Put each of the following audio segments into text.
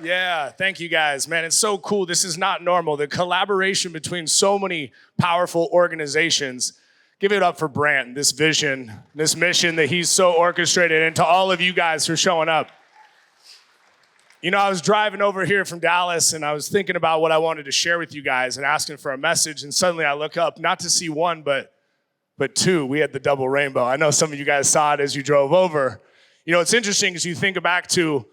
Yeah, thank you guys, man. It's so cool. This is not normal. The collaboration between so many powerful organizations. Give it up for Brant, this vision, this mission that he's so orchestrated, and to all of you guys for showing up. You know, I was driving over here from Dallas, and I was thinking about what I wanted to share with you guys and asking for a message, and suddenly I look up, not to see one, but two. We had the double rainbow. I know some of you guys saw it as you drove over. You know, it's interesting as you think back to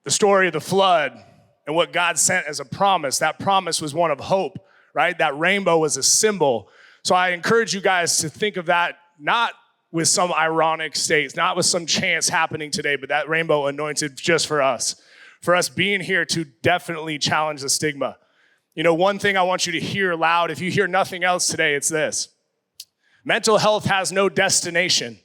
the story of the flood and what God sent as a promise. That promise was one of hope, right? That rainbow was a symbol. So I encourage you guys to think of that not with some ironic states, not with some chance happening today, but that rainbow anointed just for us being here to definitely challenge the stigma. You know, one thing I want you to hear loud, if you hear nothing else today, it's this. Mental health has no destination.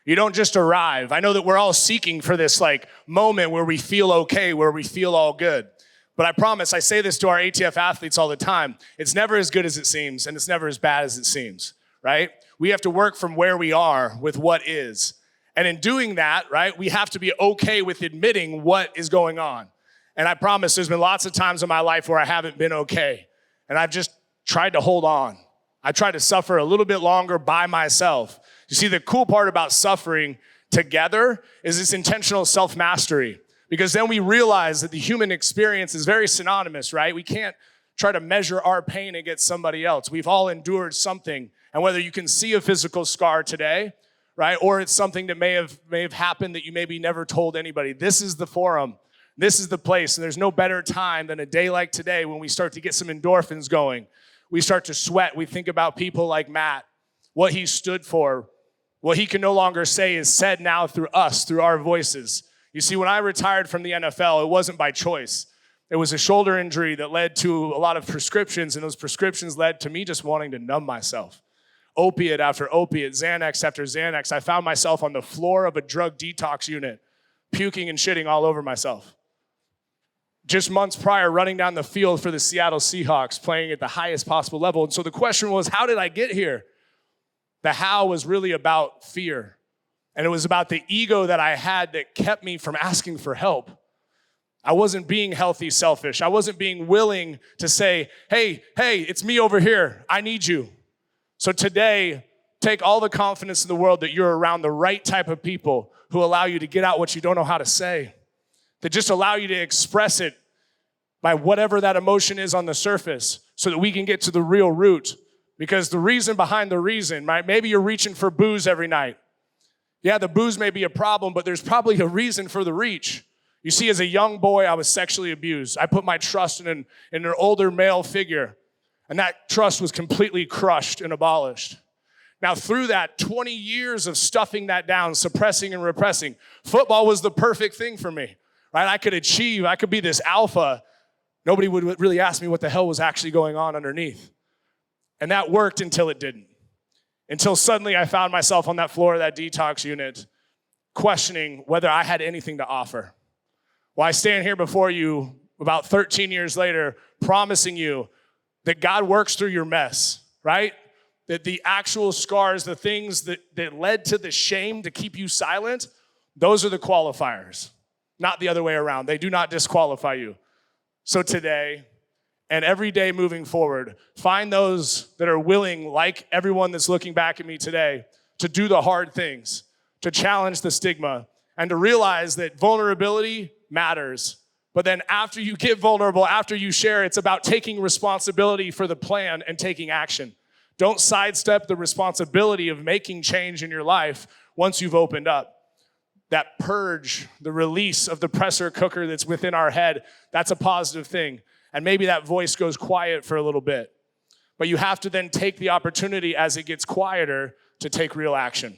You don't just arrive. I know that we're all seeking for this moment where we feel okay, where we feel all good. But I promise, I say this to our ATF athletes all the time, it's never as good as it seems, and it's never as bad as it seems, right? We have to work from where we are with what is. And in doing that, right, we have to be okay with admitting what is going on. And I promise there's been lots of times in my life where I haven't been okay. And I've just tried to hold on. I tried to suffer a little bit longer by myself. You see, the cool part about suffering together is this intentional self-mastery. Because then we realize that the human experience is very synonymous, right? We can't try to measure our pain against somebody else. We've all endured something. And whether you can see a physical scar today, right, or it's something that may have happened that you maybe never told anybody, this is the forum. This is the place. And there's no better time than a day like today when we start to get some endorphins going. We start to sweat. We think about people like Matt, what he stood for. What he can no longer say is said now through us, through our voices. You see, when I retired from the NFL, it wasn't by choice. It was a shoulder injury that led to a lot of prescriptions, and those prescriptions led to me just wanting to numb myself. Opiate after opiate, Xanax after Xanax. I found myself on the floor of a drug detox unit, puking and shitting all over myself. Just months prior, running down the field for the Seattle Seahawks, playing at the highest possible level. And so the question was, how did I get here? The how was really about fear. And it was about the ego that I had that kept me from asking for help. I wasn't being healthy, selfish. I wasn't being willing to say, hey, it's me over here. I need you. So today, take all the confidence in the world that you're around the right type of people who allow you to get out what you don't know how to say, that just allow you to express it by whatever that emotion is on the surface so that we can get to the real root. Because the reason behind the reason, right? Maybe you're reaching for booze every night. Yeah, the booze may be a problem, but there's probably a reason for the reach. You see, as a young boy, I was sexually abused. I put my trust in an older male figure, and that trust was completely crushed and abolished. Now, through that 20 years of stuffing that down, suppressing and repressing, football was the perfect thing for me, right? I could be this alpha. Nobody would really ask me what the hell was actually going on underneath. And that worked until it didn't. Until suddenly I found myself on that floor of that detox unit questioning whether I had anything to offer. Well, I stand here before you about 13 years later promising you that God works through your mess, right? That the actual scars, the things that led to the shame to keep you silent, those are the qualifiers, not the other way around. They do not disqualify you. So today, and every day moving forward, find those that are willing, like everyone that's looking back at me today, to do the hard things, to challenge the stigma, and to realize that vulnerability matters. But then after you get vulnerable, after you share, it's about taking responsibility for the plan and taking action. Don't sidestep the responsibility of making change in your life once you've opened up. That purge, the release of the pressure cooker that's within our head, that's a positive thing. And maybe that voice goes quiet for a little bit. But you have to then take the opportunity as it gets quieter to take real action.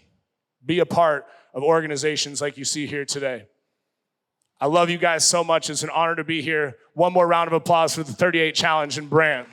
Be a part of organizations like you see here today. I love you guys so much. It's an honor to be here. One more round of applause for the 38 Challenge and Brant.